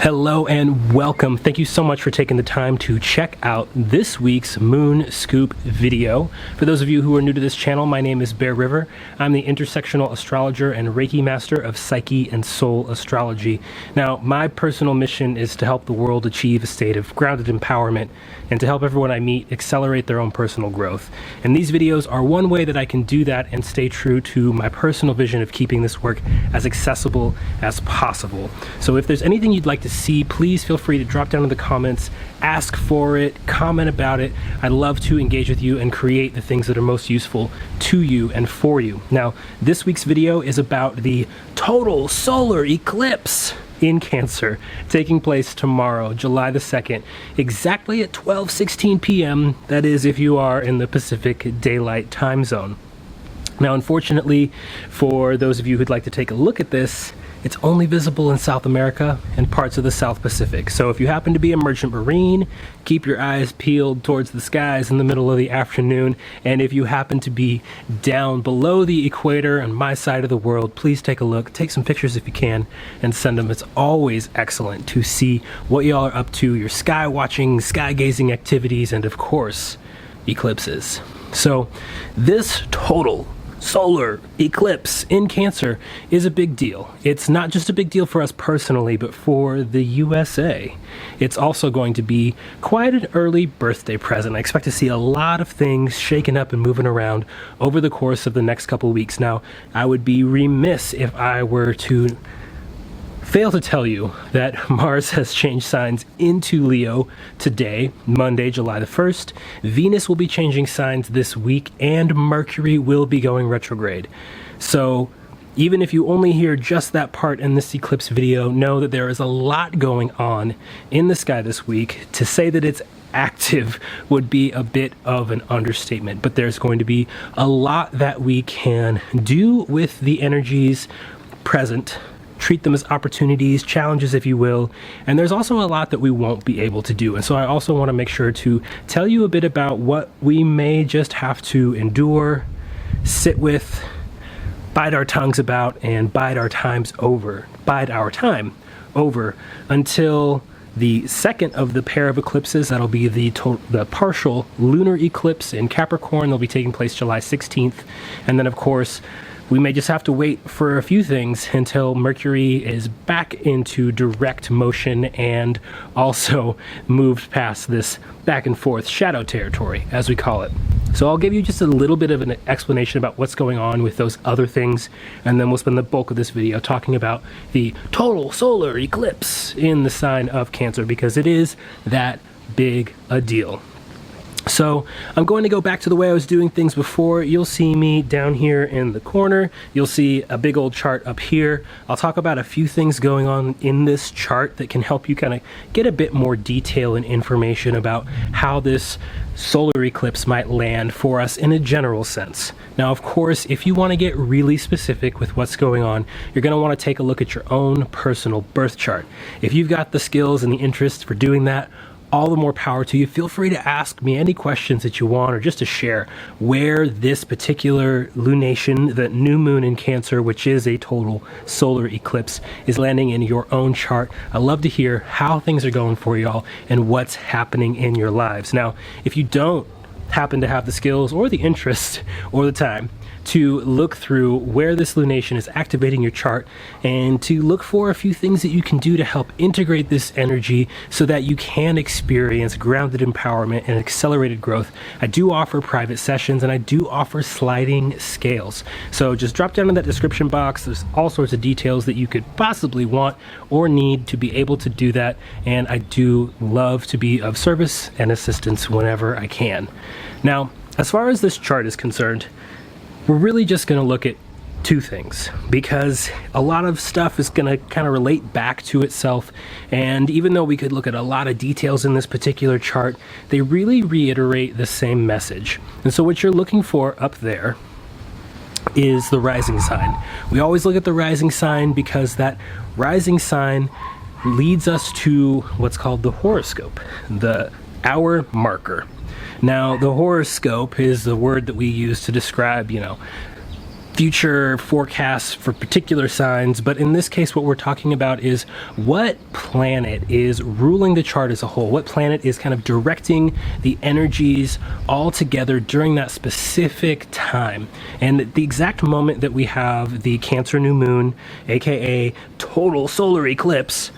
Hello and welcome. Thank you so much for taking the time to check out this week's Moon Scoop video. For those of you who are new to this channel, my name is Ryver. I'm the intersectional astrologer and Reiki master of Psyche and Soul astrology. Now, my personal mission is to help the world achieve a state of grounded empowerment and to help everyone I meet accelerate their own personal growth. And these videos are one way that I can do that and stay true to my personal vision of keeping this work as accessible as possible. So if there's anything you'd like to see, please feel free to drop down in the comments, ask for it, comment about it. I'd love to engage with you and create the things that are most useful to you and for you. Now, this week's video is about the total solar eclipse in Cancer taking place tomorrow, July the 2nd, exactly at 12:16 p.m. That is if you are in the Pacific Daylight Time Zone. Now, unfortunately, for those of you who'd like to take a look at this, it's only visible in South America and parts of the South Pacific. So if you happen to be a merchant marine, keep your eyes peeled towards the skies in the middle of the afternoon. And if you happen to be down below the equator on my side of the world, please take a look, take some pictures if you can, and send them. It's always excellent to see what y'all are up to, your sky watching, sky gazing activities, and of course, eclipses. So this total solar eclipse in Cancer is a big deal. It's not just a big deal for us personally, but for the USA. It's also going to be quite an early birthday present. I expect to see a lot of things shaken up and moving around over the course of the next couple of weeks. Now, I would be remiss if I were to fail to tell you that Mars has changed signs into Leo today, Monday, July the 1st. Venus will be changing signs this week, and Mercury will be going retrograde. So even if you only hear just that part in this eclipse video, know that there is a lot going on in the sky this week. To say that it's active would be a bit of an understatement, but there's going to be a lot that we can do with the energies present. Treat them as opportunities, challenges, if you will. And there's also a lot that we won't be able to do. And so I also want to make sure to tell you a bit about what we may just have to endure, sit with, bide our tongues about, and bide our time over until the second of the pair of eclipses. That'll be the partial lunar eclipse in Capricorn. They'll be taking place July 16th. And then, of course, we may just have to wait for a few things until Mercury is back into direct motion and also moved past this back and forth shadow territory, as we call it. So I'll give you just a little bit of an explanation about what's going on with those other things, and then we'll spend the bulk of this video talking about the total solar eclipse in the sign of Cancer, because it is that big a deal. So I'm going to go back to the way I was doing things before. You'll see me down here in the corner. You'll see a big old chart up here. I'll talk about a few things going on in this chart that can help you kind of get a bit more detail and information about how this solar eclipse might land for us in a general sense. Now, of course, if you want to get really specific with what's going on, you're going to want to take a look at your own personal birth chart. If you've got the skills and the interest for doing that, all the more power to you. Feel free to ask me any questions that you want, or just to share where this particular lunation, the new moon in Cancer, which is a total solar eclipse, is landing in your own chart. I love to hear how things are going for y'all and what's happening in your lives. Now, if you don't happen to have the skills or the interest or the time to look through where this lunation is activating your chart, and to look for a few things that you can do to help integrate this energy so that you can experience grounded empowerment and accelerated growth, I do offer private sessions, and I do offer sliding scales. So just drop down in that description box. There's all sorts of details that you could possibly want or need to be able to do that, and I do love to be of service and assistance whenever I can. Now, as far as this chart is concerned, we're really just going to look at two things, because a lot of stuff is going to kind of relate back to itself, and even though we could look at a lot of details in this particular chart, they really reiterate the same message. And so what you're looking for up there is the rising sign. We always look at the rising sign because that rising sign leads us to what's called the horoscope, the hour marker. Now, the horoscope is the word that we use to describe, future forecasts for particular signs, but in this case what we're talking about is what planet is ruling the chart as a whole, what planet is kind of directing the energies all together during that specific time. And the exact moment that we have the Cancer new moon, aka total solar eclipse,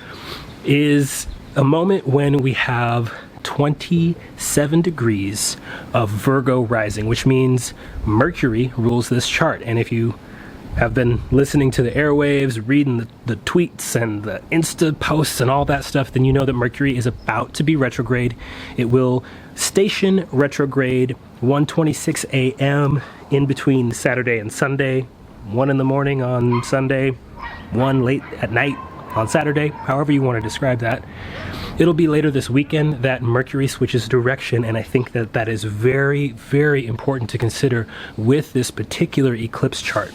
is a moment when we have 27 degrees of Virgo rising, which means Mercury rules this chart. And if you have been listening to the airwaves, reading the tweets and the Insta posts and all that stuff, then you know that Mercury is about to be retrograde. It will station retrograde 1:26 a.m. in between Saturday and Sunday, 1 in the morning on Sunday, 1 late at night on Saturday, however you want to describe that. It'll be later this weekend that Mercury switches direction, and I think that that is very, very important to consider with this particular eclipse chart.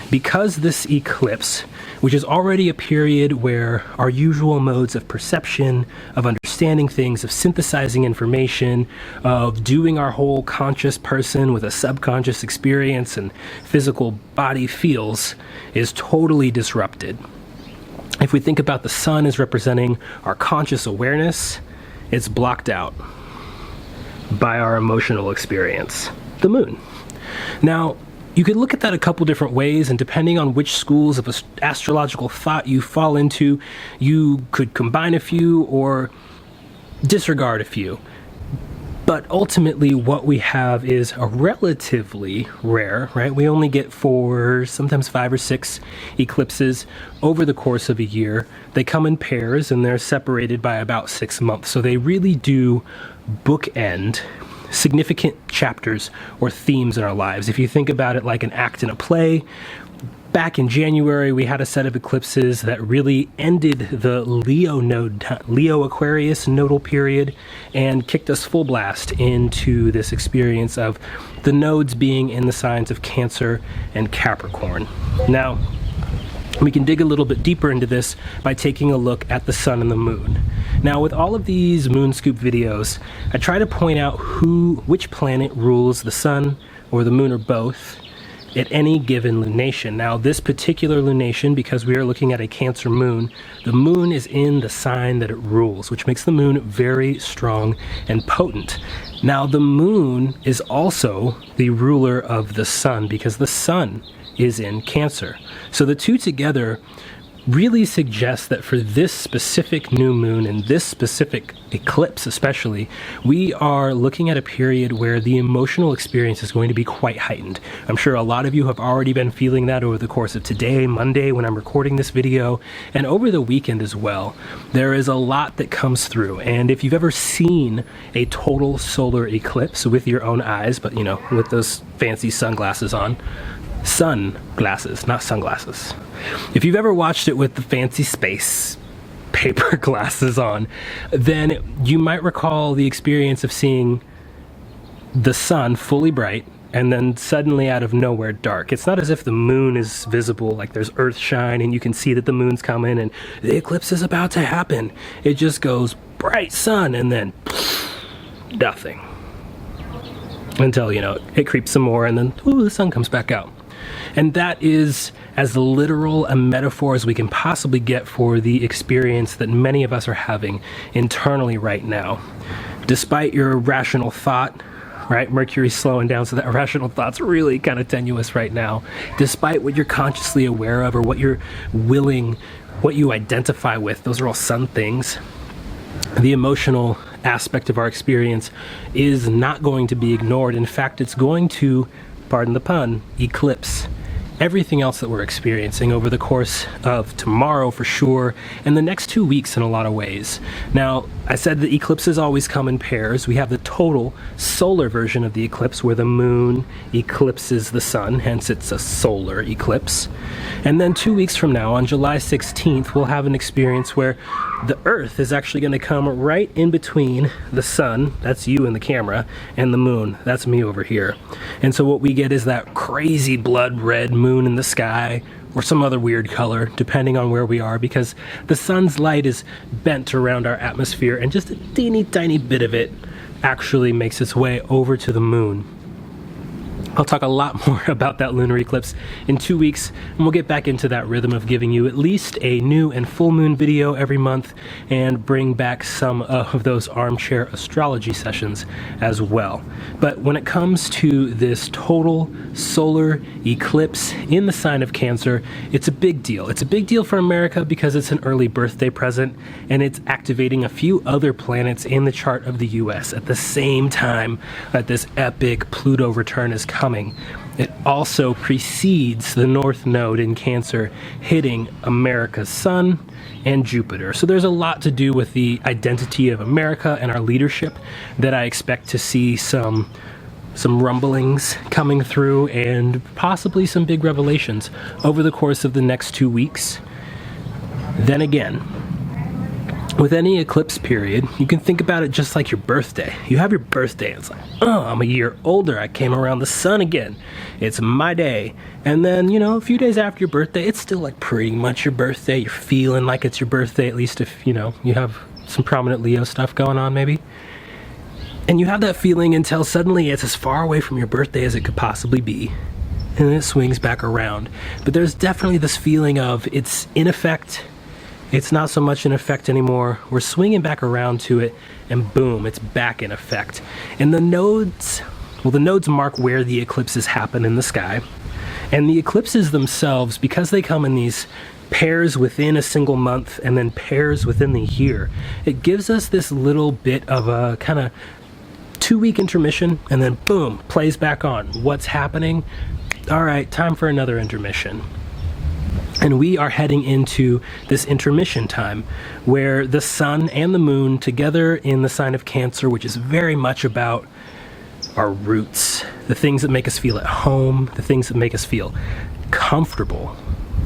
Because this eclipse, which is already a period where our usual modes of perception, of understanding things, of synthesizing information, of doing our whole conscious person with a subconscious experience and physical body feels, is totally disrupted. If we think about the sun as representing our conscious awareness, it's blocked out by our emotional experience, the moon. Now, you could look at that a couple different ways, and depending on which schools of astrological thought you fall into, you could combine a few or disregard a few. But ultimately, what we have is a relatively rare, right? We only get 4, sometimes 5 or 6 eclipses over the course of a year. They come in pairs and they're separated by about 6 months. So they really do bookend significant chapters or themes in our lives. If you think about it like an act in a play, back in January, we had a set of eclipses that really ended the Leo Aquarius nodal period and kicked us full blast into this experience of the nodes being in the signs of Cancer and Capricorn. Now, we can dig a little bit deeper into this by taking a look at the sun and the moon. Now, with all of these moon scoop videos, I try to point out which planet rules the sun or the moon or both at any given lunation. Now, this particular lunation, because we are looking at a Cancer moon, the moon is in the sign that it rules, which makes the moon very strong and potent. Now, the moon is also the ruler of the sun because the sun is in Cancer. So the two together really suggests that for this specific new moon and this specific eclipse especially, we are looking at a period where the emotional experience is going to be quite heightened. I'm sure a lot of you have already been feeling that over the course of today, Monday, when I'm recording this video, and over the weekend as well. There is a lot that comes through, and if you've ever seen a total solar eclipse with your own eyes, but you know, with those fancy sunglasses on, sunglasses, not sunglasses. If you've ever watched it with the fancy space paper glasses on, then you might recall the experience of seeing the sun fully bright and then suddenly out of nowhere dark. It's not as if the moon is visible, like there's earth shine and you can see that the moon's coming and the eclipse is about to happen. It just goes bright sun and then nothing. Until, you know, it creeps some more and then, ooh, the sun comes back out. And that is as literal a metaphor as we can possibly get for the experience that many of us are having internally right now. Despite your rational thought, right, Mercury's slowing down, so that rational thought's really kind of tenuous right now. Despite what you're consciously aware of or what you're willing, what you identify with, those are all sun things. The emotional aspect of our experience is not going to be ignored. In fact, it's going to, pardon the pun, eclipse everything else that we're experiencing over the course of tomorrow for sure, and the next 2 weeks in a lot of ways. Now, I said the eclipses always come in pairs. We have the total solar version of the eclipse where the moon eclipses the sun, hence it's a solar eclipse. And then 2 weeks from now, on July 16th, we'll have an experience where the Earth is actually going to come right in between the sun, that's you in the camera, and the moon, that's me over here. And so what we get is that crazy blood red moon in the sky, or some other weird color, depending on where we are, because the sun's light is bent around our atmosphere, and just a teeny tiny bit of it actually makes its way over to the moon. I'll talk a lot more about that lunar eclipse in 2 weeks, and we'll get back into that rhythm of giving you at least a new and full moon video every month and bring back some of those armchair astrology sessions as well. But when it comes to this total solar eclipse in the sign of Cancer, it's a big deal. It's a big deal for America because it's an early birthday present, and it's activating a few other planets in the chart of the US at the same time that this epic Pluto return is coming. It also precedes the North Node in Cancer hitting America's Sun and Jupiter. So there's a lot to do with the identity of America and our leadership that I expect to see some rumblings coming through and possibly some big revelations over the course of the next 2 weeks. Then again, with any eclipse period, you can think about it just like your birthday. You have your birthday, it's like, oh, I'm a year older, I came around the sun again. It's my day. And then, a few days after your birthday, it's still like pretty much your birthday. You're feeling like it's your birthday, at least if, you have some prominent Leo stuff going on maybe. And you have that feeling until suddenly it's as far away from your birthday as it could possibly be. And then it swings back around. But there's definitely this feeling of it's in effect. It's not so much in effect anymore. We're swinging back around to it, and boom, it's back in effect. And the nodes mark where the eclipses happen in the sky. And the eclipses themselves, because they come in these pairs within a single month and then pairs within the year, it gives us this little bit of a kind of 2-week intermission, and then boom, plays back on. What's happening? All right, time for another intermission. And we are heading into this intermission time where the sun and the moon together in the sign of Cancer, which is very much about our roots, the things that make us feel at home, the things that make us feel comfortable,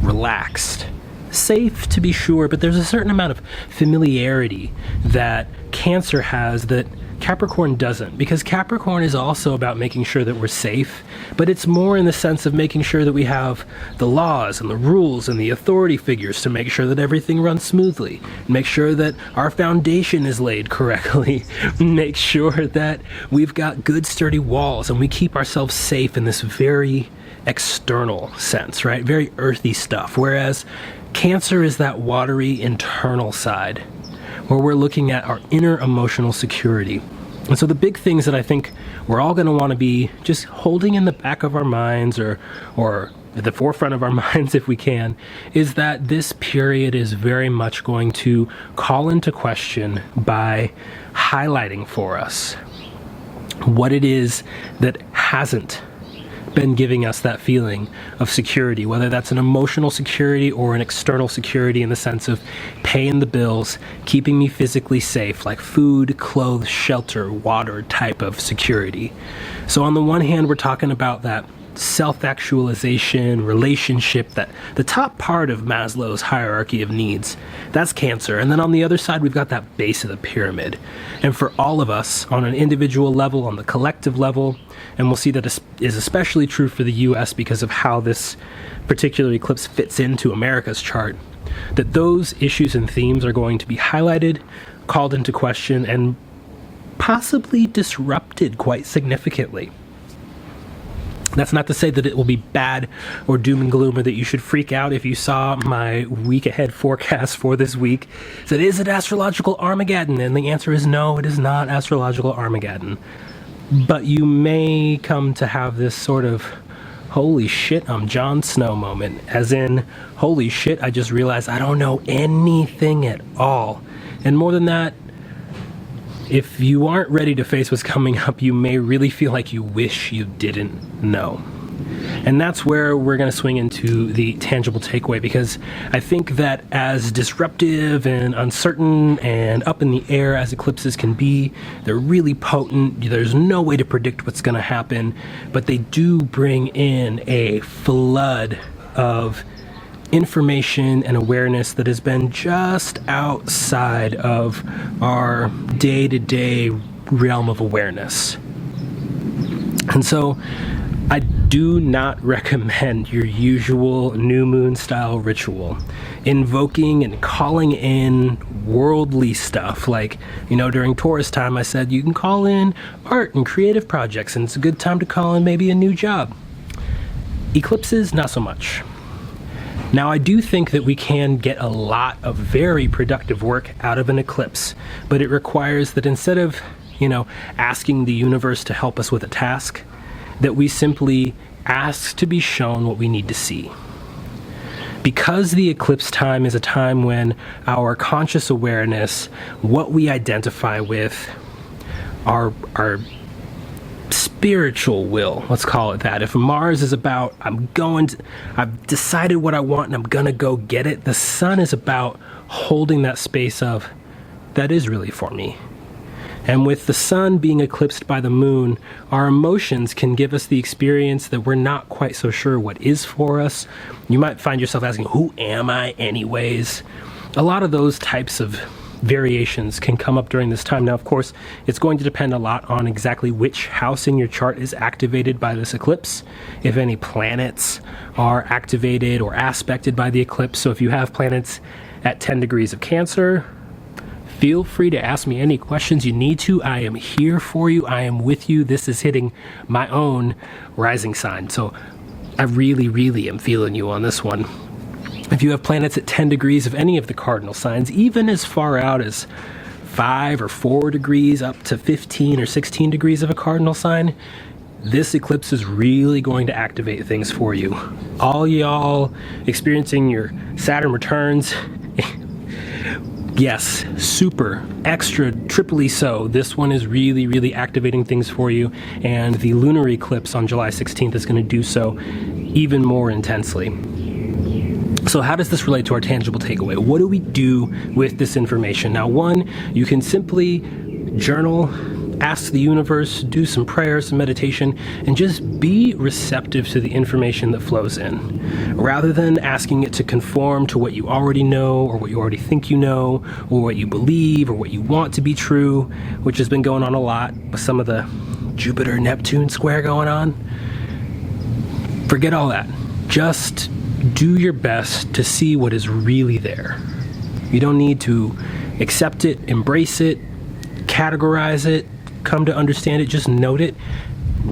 relaxed, safe to be sure, but there's a certain amount of familiarity that Cancer has that Capricorn doesn't, because Capricorn is also about making sure that we're safe, but it's more in the sense of making sure that we have the laws and the rules and the authority figures to make sure that everything runs smoothly, make sure that our foundation is laid correctly, make sure that we've got good sturdy walls and we keep ourselves safe in this very external sense, right? Very earthy stuff, whereas Cancer is that watery internal side where we're looking at our inner emotional security. And so the big things that I think we're all going to want to be just holding in the back of our minds or at the forefront of our minds if we can, is that this period is very much going to call into question by highlighting for us what it is that hasn't been giving us that feeling of security, whether that's an emotional security or an external security in the sense of paying the bills, keeping me physically safe, like food, clothes, shelter, water type of security. So on the one hand, we're talking about that self-actualization, relationship, that the top part of Maslow's hierarchy of needs, that's Cancer. And then on the other side, we've got that base of the pyramid. And for all of us, on an individual level, on the collective level, and we'll see that is especially true for the US because of how this particular eclipse fits into America's chart, that those issues and themes are going to be highlighted, called into question, and possibly disrupted quite significantly. That's not to say that it will be bad or doom and gloom, or that you should freak out if you saw my week ahead forecast for this week. So is it astrological Armageddon? And the answer is no, it is not astrological Armageddon. But you may come to have this sort of holy shit, I'm Jon Snow moment, as in, holy shit, I just realized I don't know anything at all. And more than that, if you aren't ready to face what's coming up, you may really feel like you wish you didn't know. And that's where we're going to swing into the tangible takeaway, because I think that as disruptive and uncertain and up in the air as eclipses can be, they're really potent. There's no way to predict what's going to happen, but they do bring in a flood of information and awareness that has been just outside of our day-to-day realm of awareness. And so I do not recommend your usual new moon style ritual, invoking and calling in worldly stuff. Like, during Taurus time I said you can call in art and creative projects, and it's a good time to call in maybe a new job. Eclipses, not so much. Now, I do think that we can get a lot of very productive work out of an eclipse, but it requires that instead of, asking the universe to help us with a task, that we simply ask to be shown what we need to see. Because the eclipse time is a time when our conscious awareness, what we identify with, our spiritual will, let's call it that. If Mars is about, I've decided what I want and I'm gonna go get it, the sun is about holding that space of, that is really for me. And with the sun being eclipsed by the moon, our emotions can give us the experience that we're not quite so sure what is for us. You might find yourself asking, who am I anyways? A lot of those types of variations can come up during this time. Now, of course, it's going to depend a lot on exactly which house in your chart is activated by this eclipse, if any planets are activated or aspected by the eclipse. So if you have planets at 10 degrees of Cancer, feel free to ask me any questions you need to. I am here for you. I am with you. This is hitting my own rising sign. So I really, really am feeling you on this one. If you have planets at 10 degrees of any of the cardinal signs, even as far out as 5 or 4 degrees up to 15 or 16 degrees of a cardinal sign, this eclipse is really going to activate things for you. All y'all experiencing your Saturn returns, yes, super, extra, triply so. This one is really, really activating things for you, and the lunar eclipse on July 16th is going to do so even more intensely. So how does this relate to our tangible takeaway? What do we do with this information? Now, one, you can simply journal, ask the universe, do some prayer, some meditation, and just be receptive to the information that flows in. Rather than asking it to conform to what you already know, or what you already think you know, or what you believe, or what you want to be true, which has been going on a lot with some of the Jupiter-Neptune square going on. Forget all that. Just do your best to see what is really there. You don't need to accept it, embrace it, categorize it, come to understand it. Just note it,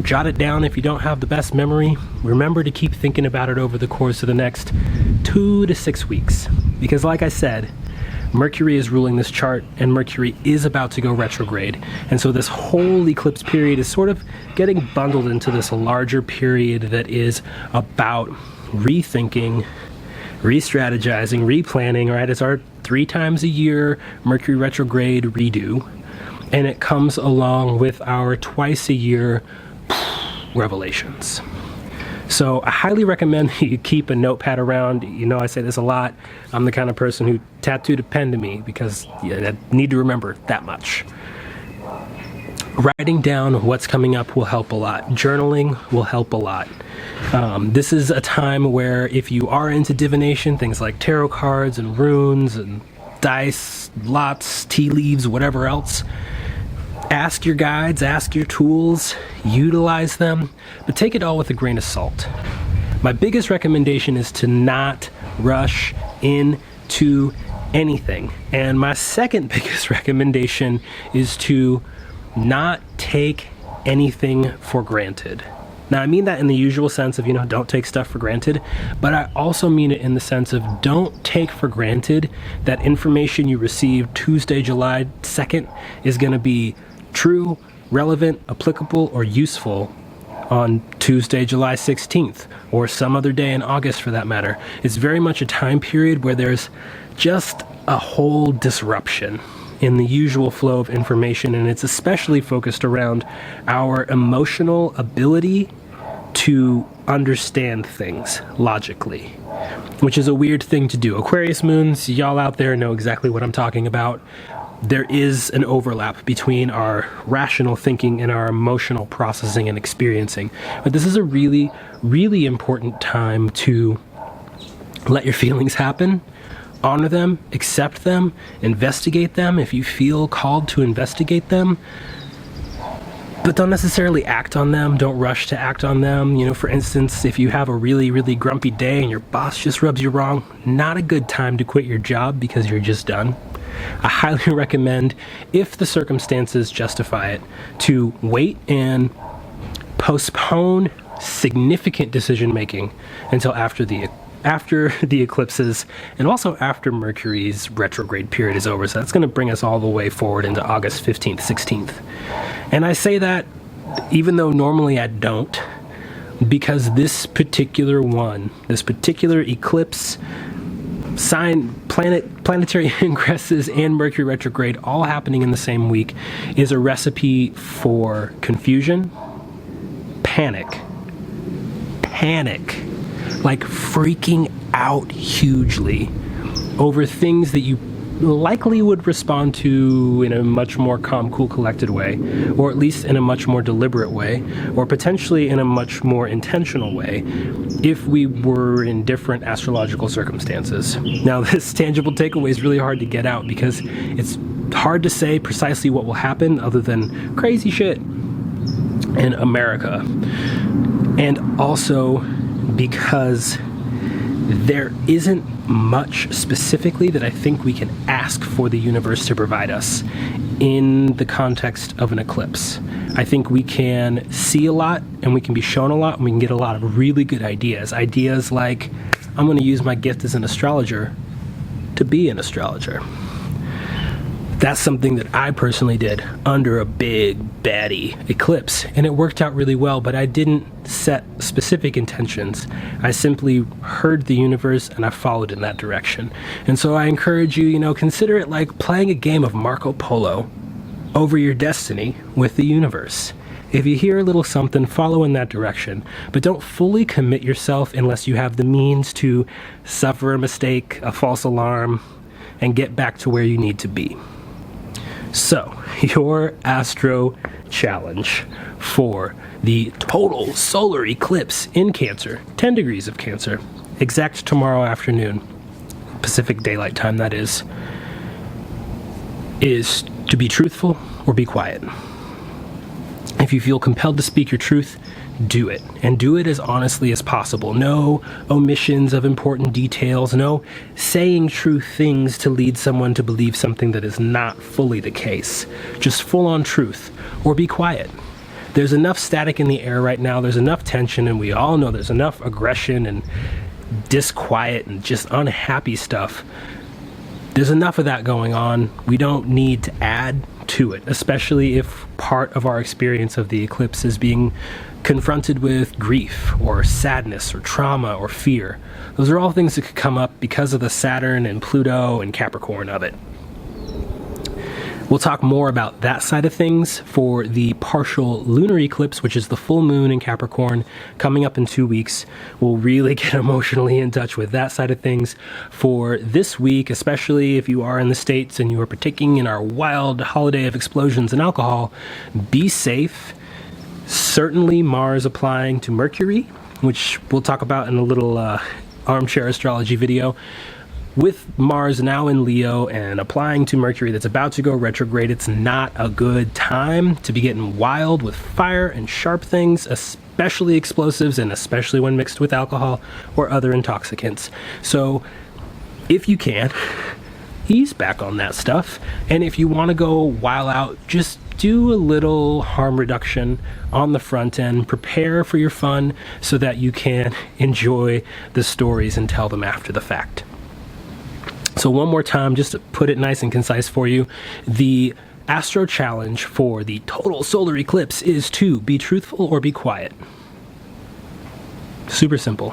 jot it down. If you don't have the best memory, remember to keep thinking about it over the course of the next 2 to 6 weeks. Because like I said, Mercury is ruling this chart, and Mercury is about to go retrograde. And so this whole eclipse period is sort of getting bundled into this larger period that is about rethinking, re-strategizing, replanning, right? It's our 3 times a year Mercury retrograde redo, and it comes along with our twice a year revelations. So I highly recommend that you keep a notepad around. I say this a lot. I'm the kind of person who tattooed a pen to me because I need to remember that much. Writing down what's coming up will help a lot. Journaling will help a lot. This is a time where if you are into divination, things like tarot cards and runes and dice, lots, tea leaves, whatever else, ask your guides, ask your tools, utilize them, but take it all with a grain of salt. My biggest recommendation is to not rush into anything. And my second biggest recommendation is to not take anything for granted. Now, I mean that in the usual sense of, don't take stuff for granted, but I also mean it in the sense of don't take for granted that information you received Tuesday, July 2nd is going to be true, relevant, applicable, or useful on Tuesday, July 16th, or some other day in August for that matter. It's very much a time period where there's just a whole disruption in the usual flow of information, and it's especially focused around our emotional ability to understand things logically, which is a weird thing to do. Aquarius moons, y'all out there know exactly what I'm talking about. There is an overlap between our rational thinking and our emotional processing and experiencing. But this is a really, really important time to let your feelings happen, honor them, accept them, investigate them if you feel called to investigate them. but don't necessarily act on them. Don't rush to act on them. You know, for instance, if you have a really, really grumpy day and your boss just rubs you wrong, not a good time to quit your job because you're just done. I highly recommend, if the circumstances justify it, to wait and postpone significant decision making until after the eclipses, and also after Mercury's retrograde period is over. So that's going to bring us all the way forward into August 15th, 16th. And I say that even though normally I don't, because this particular eclipse, planetary ingresses, and Mercury retrograde all happening in the same week is a recipe for confusion, panic, like freaking out hugely over things that you likely would respond to in a much more calm, cool, collected way, or at least in a much more deliberate way, or potentially in a much more intentional way if we were in different astrological circumstances. Now, this tangible takeaway is really hard to get out because it's hard to say precisely what will happen other than crazy shit in America. And also because there isn't much specifically that I think we can ask for the universe to provide us in the context of an eclipse. I think we can see a lot and we can be shown a lot and we can get a lot of really good ideas. Ideas like, I'm going to use my gift as an astrologer to be an astrologer. That's something that I personally did under a big baddie eclipse, and it worked out really well, but I didn't set specific intentions. I simply heard the universe and I followed in that direction. And so I encourage you, consider it like playing a game of Marco Polo over your destiny with the universe. If you hear a little something, follow in that direction, but don't fully commit yourself unless you have the means to suffer a mistake, a false alarm, and get back to where you need to be. So, your Astro Challenge for the total solar eclipse in Cancer, 10 degrees of Cancer, exact tomorrow afternoon, Pacific Daylight Time that is to be truthful or be quiet. If you feel compelled to speak your truth, do it, and do it as honestly as possible. No omissions of important details, no saying true things to lead someone to believe something that is not fully the case. Just full-on truth, or be quiet. There's enough static in the air right now, there's enough tension, and we all know there's enough aggression and disquiet and just unhappy stuff. There's enough of that going on. We don't need to add to it, especially if part of our experience of the eclipse is being confronted with grief or sadness or trauma or fear. Those are all things that could come up because of the Saturn and Pluto and Capricorn of it. We'll talk more about that side of things for the partial lunar eclipse, which is the full moon in Capricorn, coming up in 2 weeks. We'll really get emotionally in touch with that side of things for this week, especially if you are in the States and you are partaking in our wild holiday of explosions and alcohol. Be safe. Certainly Mars applying to Mercury, which we'll talk about in a little armchair astrology video. With Mars now in Leo and applying to Mercury that's about to go retrograde, it's not a good time to be getting wild with fire and sharp things, especially explosives, and especially when mixed with alcohol or other intoxicants. So if you can, ease back on that stuff. And if you want to go wild out, just do a little harm reduction on the front end. Prepare for your fun so that you can enjoy the stories and tell them after the fact. So one more time, just to put it nice and concise for you, the Astro Challenge for the total solar eclipse is to be truthful or be quiet. Super simple.